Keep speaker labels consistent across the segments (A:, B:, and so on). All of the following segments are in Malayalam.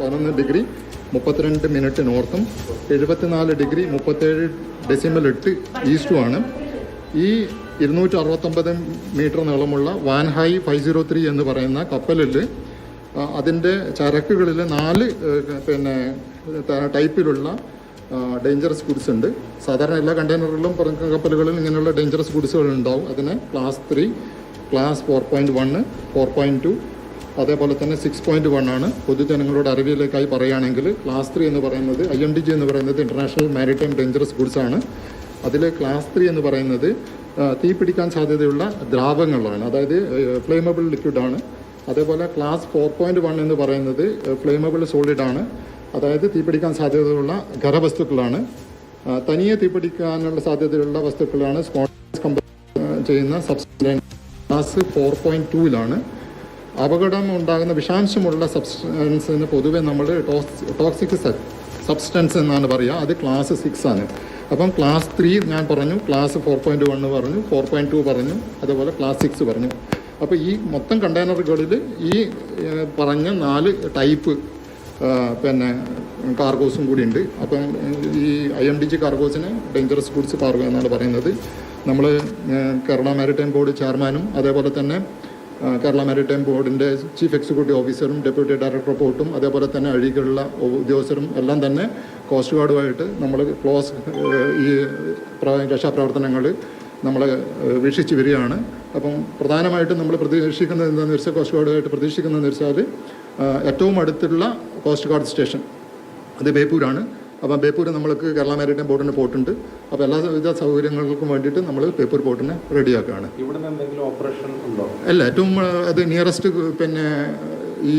A: 11 ഡിഗ്രി 32 മിനിറ്റ് നോർത്തും 74 ഡിഗ്രി 37 ഈസ്റ്റുമാണ്. ഈ 269 മീറ്റർ നീളമുള്ള വാൻഹൈ 503 എന്ന് പറയുന്ന കപ്പലിൽ അതിൻ്റെ ചരക്കുകളിൽ 4 ടൈപ്പിലുള്ള ഡേഞ്ചറസ് ഗുഡ്സ് ഉണ്ട്. സാധാരണ എല്ലാ കണ്ടെയ്നറുകളിലും കപ്പലുകളിലും ഇങ്ങനെയുള്ള ഡേഞ്ചറസ് ഗുഡ്സുകൾ ഉണ്ടാവും. അതിന് ക്ലാസ് 3, ക്ലാസ് 4.1, 4.2, അതേപോലെ തന്നെ 6.1 ആണ്. പൊതുജനങ്ങളുടെ അറിവിലേക്കായി പറയുകയാണെങ്കിൽ ക്ലാസ് 3 എന്ന് പറയുന്നത് IMDG എന്ന് പറയുന്നത് ഇൻ്റർനാഷണൽ മാരിടൈം ഡേഞ്ചറസ് ഗുഡ്സ് ആണ്. അതിൽ ക്ലാസ് 3 എന്ന് പറയുന്നത് തീ പിടിക്കാൻ സാധ്യതയുള്ള ദ്രാവകങ്ങളാണ്, അതായത് ഫ്ലെയിമബിൾ ലിക്വിഡാണ്. അതേപോലെ ക്ലാസ് 4.1 എന്ന് പറയുന്നത് ഫ്ലെയിമബിൾ സോളിഡാണ്, അതായത് തീപിടിക്കാൻ സാധ്യതയുള്ള ഖരവസ്തുക്കളാണ്. തനിയെ തീപിടിക്കാനുള്ള സാധ്യതയുള്ള വസ്തുക്കളാണ് ചെയ്യുന്ന സബ്സ്റ്റൻസ്. ക്ലാസ് 4.2 അപകടം ഉണ്ടാകുന്ന വിഷാംശമുള്ള സബ്സ്റ്റൻസിന് പൊതുവെ നമ്മൾ ടോക്സിക് സബ്സ്റ്റൻസ് എന്നാണ് പറയുക. അത് ക്ലാസ് 6 ആണ്. അപ്പം ക്ലാസ് 3 ഞാൻ പറഞ്ഞു, ക്ലാസ് 4.1 പറഞ്ഞു, 4.2 പറഞ്ഞു, അതുപോലെ ക്ലാസ് 6 പറഞ്ഞു. അപ്പോൾ ഈ മൊത്തം കണ്ടെയ്നറുകളിൽ ഈ പറഞ്ഞ 4 ടൈപ്പ് കാർഗോസും കൂടി ഉണ്ട്. അപ്പം ഈ IMDG കാർഗോസിന് ഡേഞ്ചറസ് ഗുഡ്സ് കാർഗോ എന്നാണ് പറയുന്നത്. നമ്മൾ കേരള മാരിടൈം ബോർഡ് ചെയർമാനും അതേപോലെ തന്നെ കേരള മാരിടൈം ബോർഡിൻ്റെ ചീഫ് എക്സിക്യൂട്ടീവ് ഓഫീസറും ഡെപ്യൂട്ടി ഡയറക്ടർ റിപ്പോർട്ടും അതേപോലെ തന്നെ അഴികളുള്ള ഉദ്യോഗസ്ഥരും എല്ലാം തന്നെ കോസ്റ്റ് ഗാർഡുമായിട്ട് നമ്മൾ ഈ രക്ഷാപ്രവർത്തനങ്ങൾ നമ്മൾ വീക്ഷിച്ച് വരികയാണ്. അപ്പം പ്രധാനമായിട്ടും നമ്മൾ പ്രതീക്ഷിക്കുന്നത് എന്താണെന്ന് വെച്ചാൽ കോസ്റ്റ് ഗാർഡുമായിട്ട് പ്രതീക്ഷിക്കുന്നതെന്ന് വെച്ചാൽ ഏറ്റവും അടുത്തുള്ള കോസ്റ്റ് ഗാർഡ് സ്റ്റേഷൻ അത് ബേപ്പൂരാണ്. അപ്പം ബേപ്പൂർ നമ്മൾക്ക് കേരള മാരിടൈം ബോർഡിൻ്റെ പോർട്ടുണ്ട്. അപ്പോൾ എല്ലാവിധ സൗകര്യങ്ങൾക്കും വേണ്ടിയിട്ട് നമ്മൾ ബേപ്പൂർ പോർട്ടിനെ റെഡിയാക്കുകയാണ്. അല്ല, ഏറ്റവും അത് നിയറസ്റ്റ് ഈ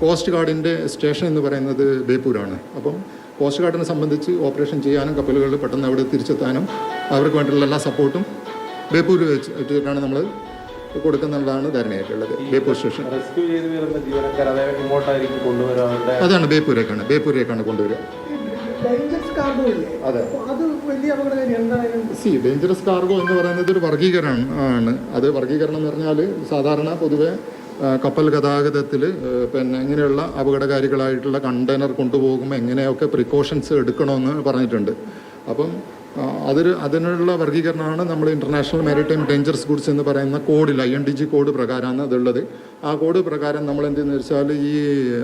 A: കോസ്റ്റ് ഗാർഡിൻ്റെ സ്റ്റേഷൻ എന്ന് പറയുന്നത് ബേപ്പൂരാണ്. അപ്പം കോസ്റ്റ് ഗാർഡിനെ സംബന്ധിച്ച് ഓപ്പറേഷൻ ചെയ്യാനും കപ്പലുകൾ പെട്ടെന്ന് അവിടെ തിരിച്ചെത്താനും അവർക്ക് വേണ്ടിയുള്ള എല്ലാ സപ്പോർട്ടും ബേപ്പൂർ വെച്ചിട്ടാണ് നമ്മൾ കൊടുക്കുന്നതാണ് ധാരണയായിട്ടുള്ളത്. ബേപ്പൂർ സ്റ്റേഷൻ അതാണ് ബേപ്പൂരേക്കാണ് കൊണ്ടുവരിക. അതെ, ഡേഞ്ചറസ് കാർഗോ എന്ന് പറയുന്നത് ഒരു വർഗീകരണമാണ്. അത് വർഗീകരണം എന്ന് പറഞ്ഞാൽ സാധാരണ പൊതുവെ കപ്പൽ ഗതാഗതത്തിൽ ഇങ്ങനെയുള്ള അപകടകാരികളായിട്ടുള്ള കണ്ടെയ്നർ കൊണ്ടുപോകുമ്പോൾ എങ്ങനെയൊക്കെ പ്രിക്കോഷൻസ് എടുക്കണമെന്ന് പറഞ്ഞിട്ടുണ്ട്. അപ്പം അതിനുള്ള വർഗീകരണമാണ് നമ്മൾ ഇൻ്റർനാഷണൽ മാരിടൈം ഡേഞ്ചറസ് ഗുഡ്സ് എന്ന് പറയുന്ന കോഡിൽ IMDG കോഡ് പ്രകാരമാണ് അതുള്ളത്. ആ കോഡ് പ്രകാരം നമ്മൾ എന്തെന്ന് വെച്ചാൽ ഈ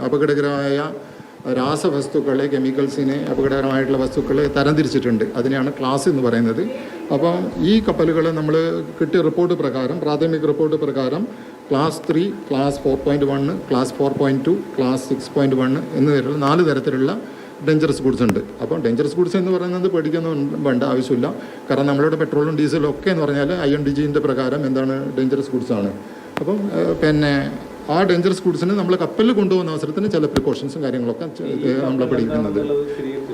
A: അപകടകരമായ രാസവസ്തുക്കളെ, കെമിക്കൽസിനെ, അപകടകരമായിട്ടുള്ള വസ്തുക്കളെ തരംതിരിച്ചിട്ടുണ്ട്. അതിനെയാണ് ക്ലാസ് എന്ന് പറയുന്നത്. അപ്പം ഈ കപ്പലുകൾ നമ്മൾ കിട്ടിയ റിപ്പോർട്ട് പ്രകാരം, പ്രാഥമിക റിപ്പോർട്ട് പ്രകാരം ക്ലാസ് 3, ക്ലാസ് 4.1, ക്ലാസ് 4.2, ക്ലാസ് 6.1 എന്നിവരുള്ള 4 തരത്തിലുള്ള ഡേഞ്ചറസ് ഗുഡ്സ് ഉണ്ട്. അപ്പം ഡേഞ്ചറസ് ഗുഡ്സ് എന്ന് പറയുന്നത് പേടിക്കൊന്നും വേണ്ട ആവശ്യമില്ല. കാരണം നമ്മളുടെ പെട്രോളും ഡീസലും ഒക്കെ എന്ന് പറഞ്ഞാൽ IMDGൻ്റെ പ്രകാരം എന്താണ് ഡേഞ്ചറസ് ഗുഡ്സ് ആണ്. അപ്പം ആ ഡേഞ്ചറസ് ഗുഡ്സിന് നമ്മൾ കപ്പലിൽ കൊണ്ടുപോകുന്ന അവസരത്തിന് ചില പ്രിക്കോഷൻസും കാര്യങ്ങളൊക്കെ നമ്മൾ പഠിക്കുന്നത്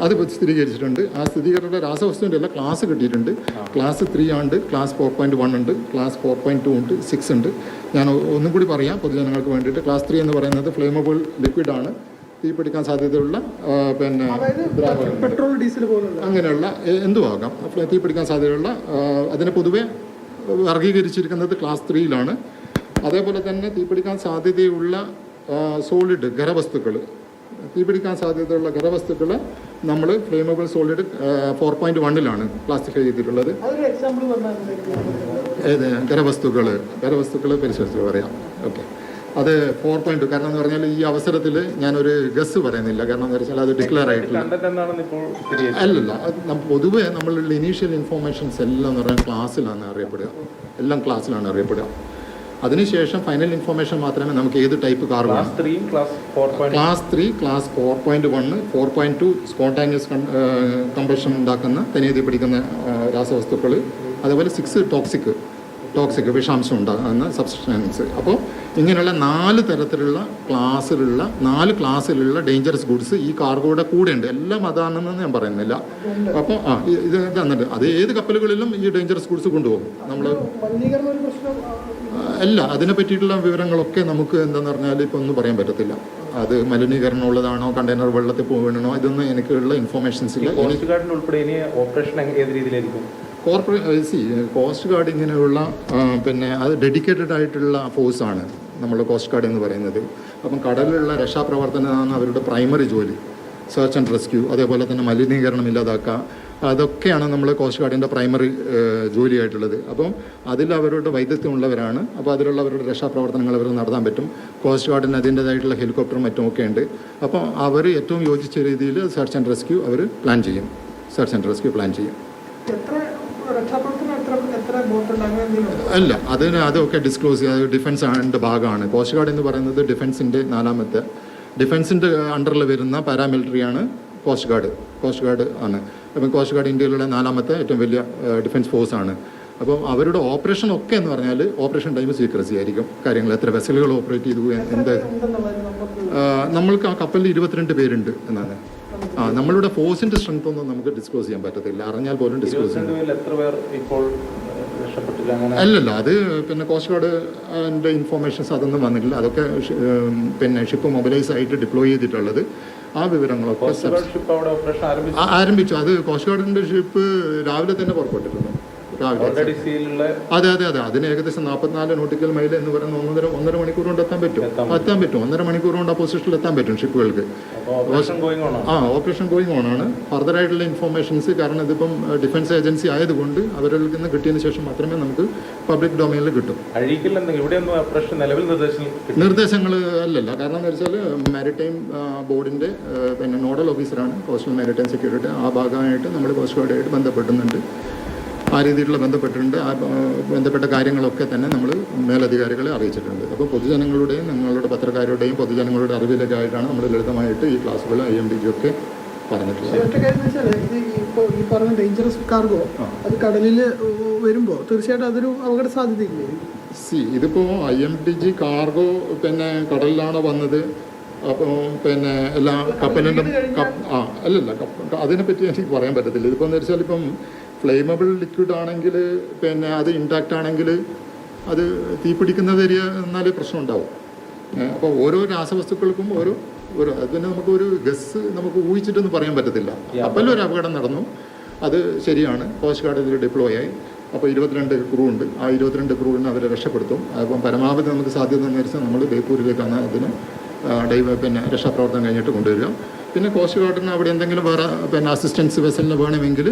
A: അത് സ്ഥിരീകരിച്ചിട്ടുണ്ട്. ആ സ്ഥിരീകരണ രാസവസ്തുവിൻ്റെ എല്ലാം ക്ലാസ് കിട്ടിയിട്ടുണ്ട്. ക്ലാസ് 3 ഉണ്ട്, ക്ലാസ് 4.1 ഉണ്ട്, ക്ലാസ് 4.2 ഉണ്ട്, 6 ഉണ്ട്. ഞാൻ ഒന്നും കൂടി പറയാം പൊതുജനങ്ങൾക്ക് വേണ്ടിയിട്ട്. ക്ലാസ് 3 എന്ന് പറയുന്നത് ഫ്ലെയിമബിൾ ലിക്വിഡാണ്, തീപിടിക്കാൻ സാധ്യതയുള്ള പെട്രോൾ, ഡീസൽ പോലുള്ള അങ്ങനെയുള്ള എന്തുമാകാം തീപിടിക്കാൻ സാധ്യതയുള്ള അതിനെ പൊതുവെ വർഗീകരിച്ചിരിക്കുന്നത് ക്ലാസ് 3 അതേപോലെ തന്നെ തീപിടിക്കാൻ സാധ്യതയുള്ള സോളിഡ് ഖരവസ്തുക്കൾ, തീപിടിക്കാൻ സാധ്യതയുള്ള ഖരവസ്തുക്കൾ നമ്മൾ ഫ്ലെയിമബിൾ സോളിഡ് 4.1 ക്ലാസിഫൈ ചെയ്തിട്ടുള്ളത്. ഏത് ഖരവസ്തുക്കൾ പരിശോധിച്ച് പറയാം. ഓക്കെ, അത് 4.2. കാരണം എന്ന് പറഞ്ഞാൽ ഈ അവസരത്തിൽ ഞാനൊരു ഗസ് പറയുന്നില്ല. കാരണം എന്ന് വെച്ചാൽ അത് ഡിക്ലെയർ ആയിട്ടില്ല. അല്ലല്ല, പൊതുവെ നമ്മളുള്ള ഇനീഷ്യൽ ഇൻഫോർമേഷൻസ് എല്ലാം എന്ന് പറഞ്ഞാൽ ക്ലാസ്സിലാണ് അറിയപ്പെടുക. എല്ലാം ക്ലാസ്സിലാണ് അറിയപ്പെടുക. അതിനുശേഷം ഫൈനൽ ഇൻഫോർമേഷൻ മാത്രമേ നമുക്ക് ഏത് type cargo. Class 3, class 4.1, 4.2 spontaneous combustion ഉണ്ടാക്കുന്ന തനിയെ പിടിക്കുന്ന രാസവസ്തുക്കൾ, അതേപോലെ 6 ടോക്സിക് വിഷാംശം ഉണ്ടാകുന്ന സബ്സ്റ്റൻസ്. അപ്പോൾ ഇങ്ങനെയുള്ള 4 തരത്തിലുള്ള ക്ലാസ്സിലുള്ള ഡേഞ്ചറസ് ഗുഡ്സ് ഈ കാർഗോയുടെ കൂടെ ഉണ്ട്. എല്ലാം അതാണെന്ന് ഞാൻ പറയുന്നില്ല. അപ്പോൾ ഇത് തന്നിട്ട് അത് ഏത് കപ്പലുകളിലും ഈ ഡേഞ്ചറസ് ഗുഡ്സ് കൊണ്ടുപോകും. നമ്മൾ അല്ല, അതിനെ പറ്റിയിട്ടുള്ള വിവരങ്ങളൊക്കെ നമുക്ക് എന്താണെന്ന് പറഞ്ഞാൽ ഇപ്പോൾ ഒന്നും പറയാൻ പറ്റത്തില്ല. അത് മലിനീകരണം ഉള്ളതാണോ, കണ്ടെയ്നർ വെള്ളത്തിൽ പോകണോ, ഇതൊന്നും എനിക്കുള്ള ഇൻഫോർമേഷൻസ് ഇല്ല. കോസ്റ്റ് ഗാർഡ് ഇങ്ങനെയുള്ള അത് ഡെഡിക്കേറ്റഡ് ആയിട്ടുള്ള ഫോഴ്സാണ് നമ്മൾ കോസ്റ്റ് ഗാർഡ് എന്ന് പറയുന്നത്. അപ്പം കടലിലുള്ള രക്ഷാപ്രവർത്തനമാണ് അവരുടെ പ്രൈമറി ജോലി. സെർച്ച് ആൻഡ് റെസ്ക്യൂ, അതേപോലെ തന്നെ മലിനീകരണം ഇല്ലാതാക്കുക, അതൊക്കെയാണ് നമ്മൾ കോസ്റ്റ് ഗാർഡിൻ്റെ പ്രൈമറി ജോലിയായിട്ടുള്ളത്. അപ്പം അതിൽ അവരുടെ വൈദഗ്ധ്യമുള്ളവരാണ്. അപ്പോൾ അതിലുള്ള അവരുടെ രക്ഷാപ്രവർത്തനങ്ങൾ അവർ നടത്താൻ പറ്റും. കോസ്റ്റ് ഗാർഡിന് അതിൻ്റേതായിട്ടുള്ള ഹെലികോപ്റ്ററും മറ്റും ഒക്കെ ഉണ്ട്. അപ്പോൾ അവർ ഏറ്റവും യോജിച്ച രീതിയിൽ സെർച്ച് ആൻഡ് റെസ്ക്യൂ അവർ പ്ലാൻ ചെയ്യും. സെർച്ച് ആൻഡ് റെസ്ക്യൂ പ്ലാൻ ചെയ്യും. അല്ല, അതൊക്കെ ഡിസ്ക്ലോസ് ചെയ്യുക ഡിഫൻസ് ആൻഡ് ഭാഗമാണ്. കോസ്റ്റ് ഗാർഡ് എന്ന് പറയുന്നത് ഡിഫൻസിൻ്റെ നാലാമത്തെ, ഡിഫൻസിൻ്റെ അണ്ടറിൽ വരുന്ന പാരാമിലിറ്ററിയാണ് കോസ്റ്റ് ഗാർഡ് ആണ്. അപ്പം കോസ്റ്റ് ഗാർഡ് ഇന്ത്യയിലുള്ള നാലാമത്തെ ഏറ്റവും വലിയ ഡിഫൻസ് ഫോഴ്സാണ്. അപ്പോൾ അവരുടെ ഓപ്പറേഷൻ ഒക്കെ എന്ന് പറഞ്ഞാൽ ഓപ്പറേഷൻ ടൈം സീക്രസി ആയിരിക്കും. കാര്യങ്ങൾ എത്ര വെസലുകൾ ഓപ്പറേറ്റ് ചെയ്തു, എന്ത് നമ്മൾക്ക് ആ കപ്പലിൽ 22 പേരുണ്ട് എന്നാണ്. നമ്മളുടെ ഫോഴ്സിന്റെ സ്ട്രെങ്ത് ഒന്നും നമുക്ക് ഡിസ്ക്ലോസ് ചെയ്യാൻ പറ്റത്തില്ല, അറിഞ്ഞാൽ പോലും ഡിസ്ക്ലോസ് ചെയ്യാൻ. അല്ലല്ല, അത് പിന്നെ കോസ്റ്റ് ഗാർഡിൻ്റെ ഇൻഫോർമേഷൻസ് അതൊന്നും വന്നിട്ടില്ല. അതൊക്കെ പിന്നെ ഷിപ്പ് മൊബിലൈസ് ആയിട്ട് ഡിപ്ലോയ് ചെയ്തിട്ടുള്ളത്. ആ വിവരങ്ങളൊക്കെ ആരംഭിച്ചു. അത് കോസ്റ്റ് ഗാർഡിൻ്റെ ഷിപ്പ് രാവിലെ തന്നെ പുറപ്പെട്ടിരുന്നു. അതെ, അതിന് ഏകദേശം 44 നോട്ടിക്കൽ മൈൽ എന്ന് പറയുന്ന 1.5 മണിക്കൂർ കൊണ്ട് എത്താൻ പറ്റും. 1.5 മണിക്കൂർ കൊണ്ട് ആ പൊസിഷനിൽ എത്താൻ പറ്റും ഷിപ്പുകൾക്ക്. ഓപ്പറേഷൻ ഗോയിങ് ഓൺ ആണ്. ഫർദർ ആയിട്ടുള്ള ഇൻഫോർമേഷൻസ്, കാരണം ഇതിപ്പം ഡിഫൻസ് ഏജൻസി ആയതുകൊണ്ട് അവരിൽ നിന്ന് കിട്ടിയതിന് ശേഷം മാത്രമേ നമുക്ക് പബ്ലിക് ഡൊമൈനിൽ കിട്ടും. നിർദ്ദേശങ്ങൾ അല്ലല്ല, കാരണം എന്ന് വെച്ചാൽ മാരിടൈം ബോർഡിന്റെ പിന്നെ നോഡൽ ഓഫീസറാണ് കോസ്റ്റൽ മാരിടൈം സെക്യൂരിറ്റി. ആ ഭാഗമായിട്ട് നമ്മൾ കോസ്റ്റ് ഗാർഡായിട്ട് ബന്ധപ്പെടുന്നുണ്ട്. ആ രീതിയിലുള്ള ബന്ധപ്പെട്ടിട്ടുണ്ട്. ആ ബന്ധപ്പെട്ട കാര്യങ്ങളൊക്കെ തന്നെ നമ്മൾ മേലധികാരികളെ അറിയിച്ചിട്ടുണ്ട്. അപ്പോൾ പൊതുജനങ്ങളുടെയും നിങ്ങളുടെ പത്രക്കാരുടെയും പൊതുജനങ്ങളുടെ അറിവിലേക്കായിട്ടാണ് നമ്മൾ ലളിതമായിട്ട് ഈ ക്ലാസ്സുകൾ IMDG ഒക്കെ പറഞ്ഞിട്ടുള്ളത്.
B: ഇപ്പോൾ ഈ പറഞ്ഞ ഡേഞ്ചറസ് കാർഗോ അത് കടലിൽ വരുമ്പോൾ തീർച്ചയായിട്ടും അതൊരു അപകട സാധ്യതയില്ലേ?
A: ഇതിപ്പോൾ IMDG കാർഗോ പിന്നെ കടലിലാണോ വന്നത്, അപ്പോൾ പിന്നെ എല്ലാ കപ്പലിൻ്റെ അല്ലല്ല, അതിനെപ്പറ്റി എനിക്ക് പറയാൻ പറ്റത്തില്ല. ഇതിപ്പോൾ എന്ന് വെച്ചാൽ ഇപ്പം ഫ്ലെയിമബിൾ ലിക്വിഡ് ആണെങ്കിൽ പിന്നെ അത് ഇൻടാക്റ്റ് ആണെങ്കിൽ അത് തീപിടിക്കുന്നത് എന്നാലേ പ്രശ്നം ഉണ്ടാവും. അപ്പോൾ ഓരോ രാസവസ്തുക്കൾക്കും ഓരോ അതിന് നമുക്കൊരു ഗസ് നമുക്ക് ഊഹിച്ചിട്ടൊന്നും പറയാൻ പറ്റത്തില്ല. കപ്പലിലൊരു അപകടം നടന്നു, അത് ശരിയാണ്. കോസ്റ്റ് ഗാർഡ് ഇതിൽ ഡിപ്ലോയ് ആയി. അപ്പോൾ 22 ക്രൂ ഉണ്ട്. ആ 22 ക്രൂവിനെ അവരെ രക്ഷപ്പെടുത്തും. അപ്പം പരമാവധി നമുക്ക് സാധ്യത എന്ന് വെച്ചാൽ നമ്മൾ ബേപ്പൂരിലേക്കാണ് അതിന് പിന്നെ രക്ഷാപ്രവർത്തനം കഴിഞ്ഞിട്ട് കൊണ്ടുവരിക. പിന്നെ കോസ്റ്റ് ഗാർഡിന് അവിടെ എന്തെങ്കിലും വേറെ പിന്നെ അസിസ്റ്റൻസ് വെസലിന് വേണമെങ്കിൽ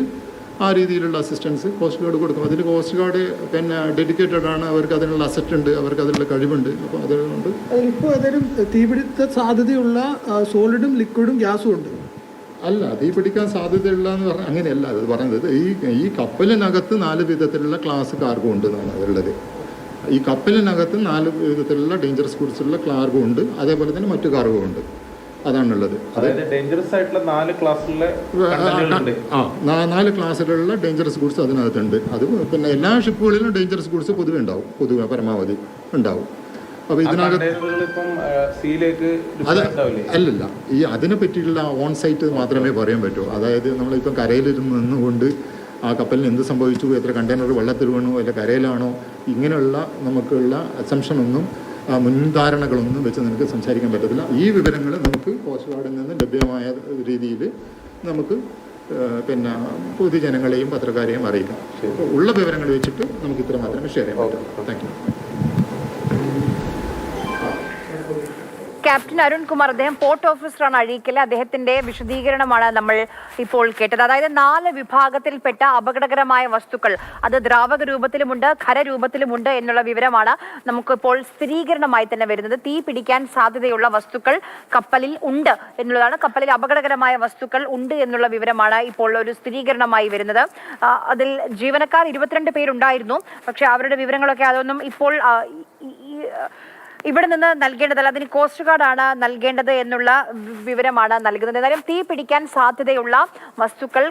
A: ആ രീതിയിലുള്ള അസിസ്റ്റൻസ് കോസ്റ്റ് ഗാർഡ് കൊടുക്കും. അതിൽ കോസ്റ്റ് ഗാർഡ് പിന്നെ ഡെഡിക്കേറ്റഡ് ആണ്. അവർക്ക് അതിനുള്ള അസറ്റ് ഉണ്ട്, അവർക്ക് അതിനുള്ള കഴിവുണ്ട്. അപ്പോൾ അതുകൊണ്ട്
B: ഇപ്പോൾ ഏതായാലും തീപിടുത്ത സാധ്യതയുള്ള സോളിഡും ലിക്വിഡും ഗ്യാസും ഉണ്ട്.
A: അല്ല, തീ പിടിക്കാൻ സാധ്യതയുള്ള എന്ന് പറഞ്ഞാൽ അങ്ങനെയല്ല അത് പറഞ്ഞത്. ഈ കപ്പലിനകത്ത് 4 വിധത്തിലുള്ള ക്ലാസ് കാർഗോ ഉണ്ട് എന്നാണ് അവരുള്ളത്. ഈ കപ്പലിനകത്ത് 4 വിധത്തിലുള്ള ഡേഞ്ചറസ് ഗുഡ്സുള്ള കാർഗോ ഉണ്ട്, അതേപോലെ തന്നെ മറ്റു കാർഗോ ഉണ്ട്. അതാണുള്ളത്.
C: ഡേഞ്ചറസ് ആയിട്ടുള്ള 4 ക്ലാസ്സിലുള്ള
A: 4 ക്ലാസ്സിലുള്ള ഡേഞ്ചറസ് ഗുഡ്സ് അതിനകത്തുണ്ട്. അത് പിന്നെ എല്ലാ ഷിപ്പുകളിലും ഡേഞ്ചറസ് ഗുഡ്സ് പൊതുവെ ഉണ്ടാവും, പൊതുവെ പരമാവധി ഉണ്ടാവും. അപ്പോൾ ഇതിനകത്ത് അല്ലല്ല, അതിനെ പറ്റിയുള്ള ഓൺ സൈറ്റ് മാത്രമേ പറയാൻ പറ്റൂ. അതായത് നമ്മളിപ്പം കരയിലിരുന്ന് നിന്നുകൊണ്ട് ആ കപ്പലിന് എന്ത് സംഭവിച്ചു, എത്ര കണ്ടെയ്നർ വെള്ളത്തിൽ വീണു, അല്ല കരയിലാണോ, ഇങ്ങനെയുള്ള നമുക്കുള്ള അസംഷനൊന്നും മുൻധാരണകളൊന്നും വെച്ച് നമുക്ക് സംസാരിക്കാൻ പറ്റത്തില്ല. ഈ വിവരങ്ങൾ നമുക്ക് കോസ്റ്റ് ഗാർഡിൽ നിന്ന് ലഭ്യമായ രീതിയിൽ നമുക്ക് പിന്നെ പൊതുജനങ്ങളെയും പത്രക്കാരെയും അറിയിക്കാം. ഉള്ള വിവരങ്ങൾ വെച്ചിട്ട് നമുക്ക് ഇത്ര മാത്രമേ ഷെയർ ചെയ്യാൻ പറ്റൂ. Thank you.
D: ക്യാപ്റ്റൻ അരുൺകുമാർ, അദ്ദേഹം പോർട്ട് ഓഫീസറാണ് അഴീക്കൽ. അദ്ദേഹത്തിന്റെ വിശദീകരണമാണ് നമ്മൾ ഇപ്പോൾ കേട്ടത്. അതായത് 4 വിഭാഗത്തിൽപ്പെട്ട അപകടകരമായ വസ്തുക്കൾ, അത് ദ്രാവക രൂപത്തിലുമുണ്ട്, ഖരരൂപത്തിലുമുണ്ട് എന്നുള്ള വിവരമാണ് നമുക്കിപ്പോൾ സ്ഥിരീകരണമായി തന്നെ വരുന്നത്. തീ പിടിക്കാൻ സാധ്യതയുള്ള വസ്തുക്കൾ കപ്പലിൽ ഉണ്ട് എന്നുള്ളതാണ്. കപ്പലിൽ അപകടകരമായ വസ്തുക്കൾ ഉണ്ട് എന്നുള്ള വിവരമാണ് ഇപ്പോൾ ഒരു സ്ഥിരീകരണമായി വരുന്നത്. അതിൽ ജീവനക്കാർ 22 പേരുണ്ടായിരുന്നു. പക്ഷേ അവരുടെ വിവരങ്ങളൊക്കെ അതൊന്നും ഇപ്പോൾ ഇവിടെ നിന്ന് നൽകേണ്ടതല്ല, അതിന് കോസ്റ്റ് ഗാർഡാണ് നൽകേണ്ടത് എന്നുള്ള വിവരമാണ് നൽകുന്നത്. എന്നാലും തീ പിടിക്കാൻ സാധ്യതയുള്ള വസ്തുക്കൾ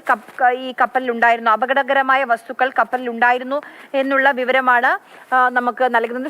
D: ഈ കപ്പലിലുണ്ടായിരുന്നു, അപകടകരമായ വസ്തുക്കൾ കപ്പലിലുണ്ടായിരുന്നു എന്നുള്ള വിവരമാണ് നമുക്ക് നൽകുന്നത്.